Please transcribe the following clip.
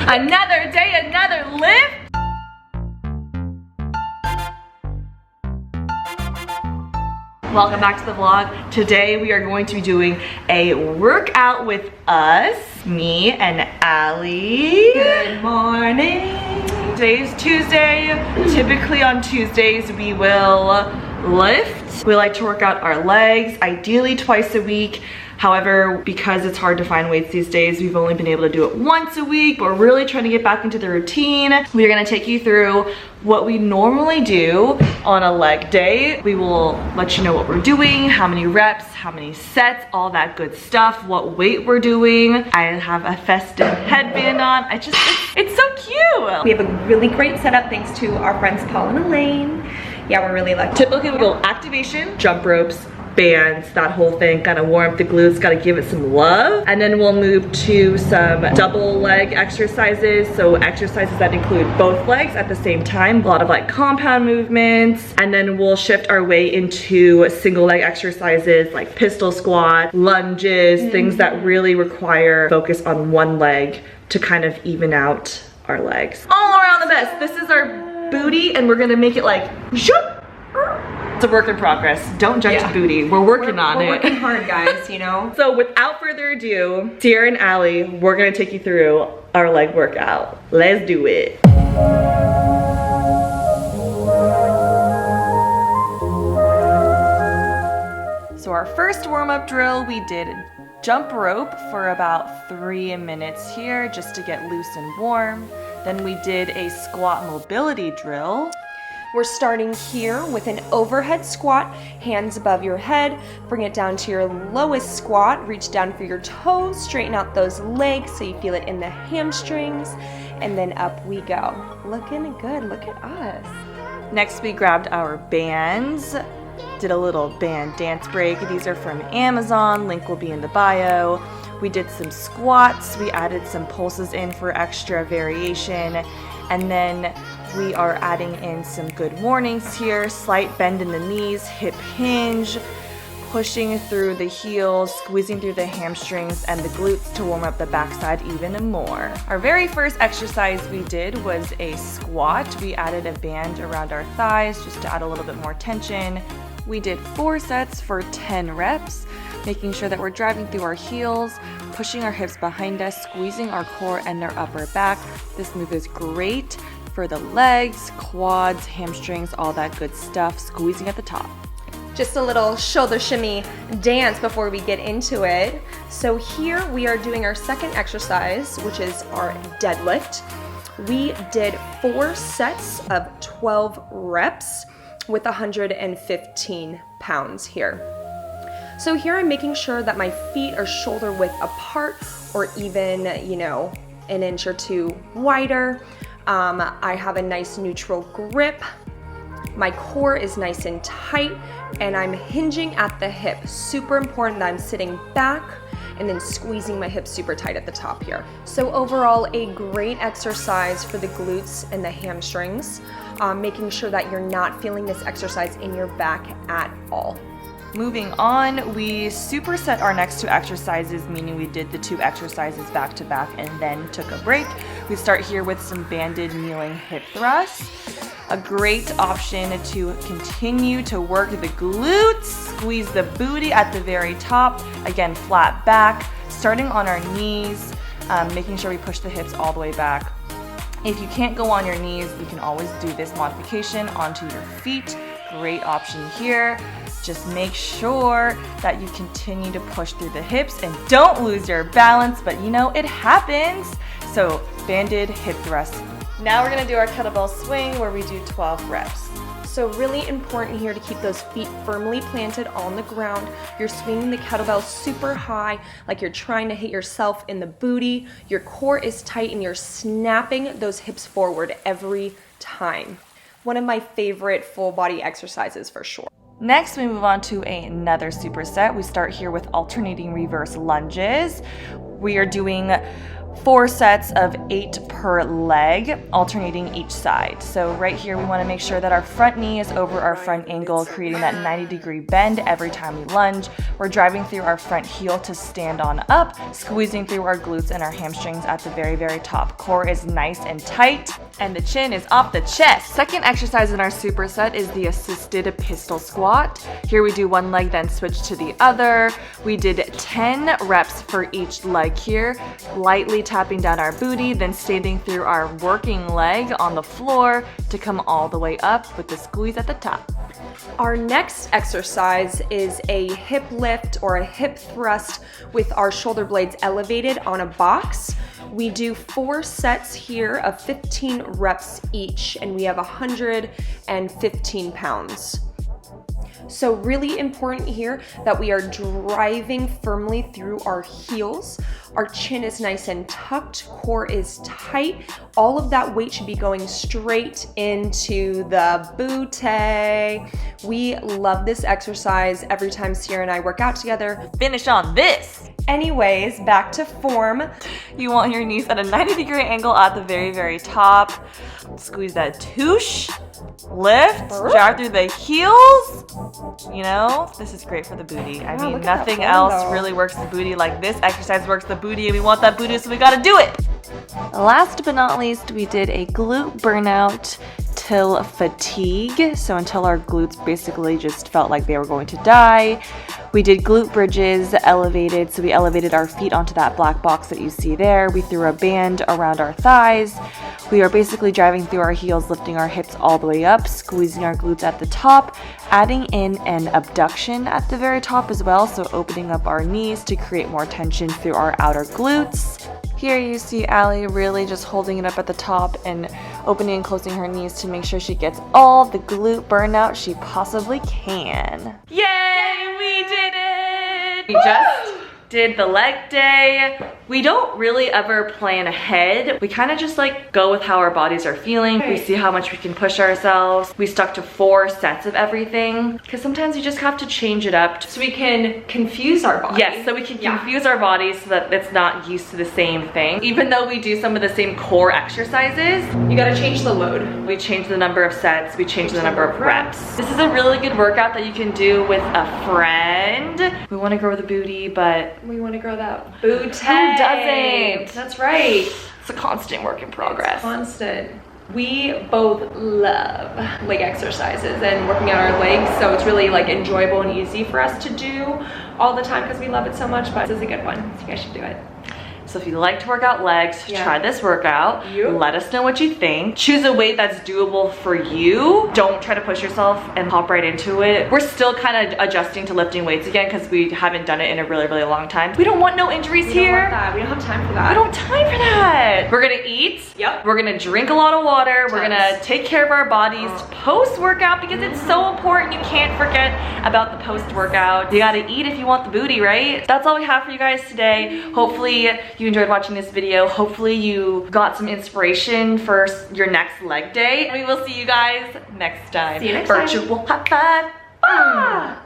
Another day, another lift. Welcome back to the vlog. Today we are going to be doing a workout with us, me and Allie. Good morning. Today is Tuesday. Typically on Tuesdays we will lift. We like to work out our legs, ideally twice a week. However, because it's hard to find weights these days, we've only been able to do it once a week, but we're really trying to get back into the routine. We're gonna take you through what we normally do on a leg day. We will let you know what we're doing, how many reps, how many sets, all that good stuff, what weight we're doing. I have a festive headband on. It's so cute. We have a really great setup thanks to our friends Paul and Elaine. Yeah, we're really lucky. Typically we go activation, jump ropes, bands, that whole thing, kind of warm up the glutes, gotta give it some love. And then we'll move to some double leg exercises. So exercises that include both legs at the same time, a lot of like compound movements. And then we'll shift our way into single leg exercises like pistol squat, lunges, things that really require focus on one leg to kind of even out our legs. All around the best. This is our booty and we're gonna make it like, shoop. It's a work in progress. Don't judge the booty. We're working on it. We're working hard, guys, you know? So without further ado, Sierra and Allie, we're gonna take you through our leg workout. Let's do it. So our first warm-up drill, we did jump rope for about 3 minutes here just to get loose and warm. Then we did a squat mobility drill. We're starting here with an overhead squat, hands above your head. Bring it down to your lowest squat. Reach down for your toes, straighten out those legs so you feel it in the hamstrings, and then up we go. Looking good, look at us. Next we grabbed our bands, did a little band dance break. These are from Amazon, link will be in the bio. We did some squats, we added some pulses in for extra variation, and then we are adding in some good warnings here. Slight bend in the knees, hip hinge, pushing through the heels, squeezing through the hamstrings and the glutes to warm up the backside even more. Our very first exercise we did was a squat. We added a band around our thighs just to add a little bit more tension. We did 4 sets for 10 reps, making sure that we're driving through our heels, pushing our hips behind us, squeezing our core and our upper back. This move is great for the legs, quads, hamstrings, all that good stuff, squeezing at the top. Just a little shoulder shimmy dance before we get into it. So here we are doing our second exercise, which is our deadlift. We did 4 sets of 12 reps with 115 pounds here. So here I'm making sure that my feet are shoulder width apart or even, you know, an inch or 2 wider. I have a nice neutral grip. My core is nice and tight and I'm hinging at the hip. Super important that I'm sitting back and then squeezing my hips super tight at the top here. So overall, a great exercise for the glutes and the hamstrings, making sure that you're not feeling this exercise in your back at all. Moving on, we superset our next 2 exercises, meaning we did the 2 exercises back to back and then took a break. We start here with some banded kneeling hip thrusts. A great option to continue to work the glutes, squeeze the booty at the very top. Again, flat back, starting on our knees, making sure we push the hips all the way back. If you can't go on your knees, you can always do this modification onto your feet. Great option here. Just make sure that you continue to push through the hips and don't lose your balance, but you know, it happens. So banded hip thrust. Now we're gonna do our kettlebell swing where we do 12 reps. So really important here to keep those feet firmly planted on the ground. You're swinging the kettlebell super high, like you're trying to hit yourself in the booty. Your core is tight and you're snapping those hips forward every time. One of my favorite full body exercises for sure. Next, we move on to another superset. We start here with alternating reverse lunges. We are doing 4 sets of 8 per leg, alternating each side. So right here, we want to make sure that our front knee is over our front ankle, creating that 90-degree bend every time we lunge. We're driving through our front heel to stand on up, squeezing through our glutes and our hamstrings at the very, very top. Core is nice and tight, and the chin is off the chest. Second exercise in our superset is the assisted pistol squat. Here we do one leg, then switch to the other. We did 10 reps for each leg here, lightly tapping down our booty, then standing through our working leg on the floor to come all the way up with the squeeze at the top. Our next exercise is a hip lift or a hip thrust with our shoulder blades elevated on a box. We do 4 sets here of 15 reps each, and we have 115 pounds. So really important here that we are driving firmly through our heels. Our chin is nice and tucked, core is tight. All of that weight should be going straight into the booty. We love this exercise every time Sierra and I work out together. Finish on this. Anyways, back to form. You want your knees at a 90-degree angle at the very, very top. Squeeze that touche. Lift, drive through the heels. You know, this is great for the booty. I mean, nothing else really works the booty like this exercise works the booty, and we want that booty, so we gotta do it. Last but not least, we did a glute burnout till fatigue. So until our glutes basically just felt like they were going to die. We did glute bridges elevated, so we elevated our feet onto that black box that you see there. We threw a band around our thighs. We are basically driving through our heels, lifting our hips all the way up, squeezing our glutes at the top, adding in an abduction at the very top as well, so opening up our knees to create more tension through our outer glutes. Here you see Allie really just holding it up at the top and opening and closing her knees to make sure she gets all the glute burnout she possibly can. Yay, we did it! We just did the leg day. We don't really ever plan ahead. We kind of just like go with how our bodies are feeling. We see how much we can push ourselves. We stuck to 4 sets of everything because sometimes you just have to change it up. So we can confuse our body. Yes, so we can confuse our bodies so that it's not used to the same thing. Even though we do some of the same core exercises, you gotta change the load. We change the number of sets, we change the number of reps. This is a really good workout that you can do with a friend. We want to grow the booty, but we want to grow that booty. Who doesn't? That's right. It's a constant work in progress. It's constant. We both love leg exercises and working out our legs, so it's really like enjoyable and easy for us to do all the time because we love it so much, but this is a good one, so you guys should do it. So if you like to work out legs, try this workout. Let us know what you think. Choose a weight that's doable for you. Don't try to push yourself and hop right into it. We're still kind of adjusting to lifting weights again because we haven't done it in a really, really long time. We don't want no injuries here. We don't want that. We don't have time for that. We don't have time for that. We're gonna eat. Yep. We're gonna drink a lot of water. We're gonna take care of our bodies post-workout because it's so important. You can't forget about the post-workout. You gotta eat if you want the booty, right? That's all we have for you guys today. Hopefully you enjoyed watching this video. Hopefully you got some inspiration for your next leg day. We will see you guys next time. See you next time. Virtual high five.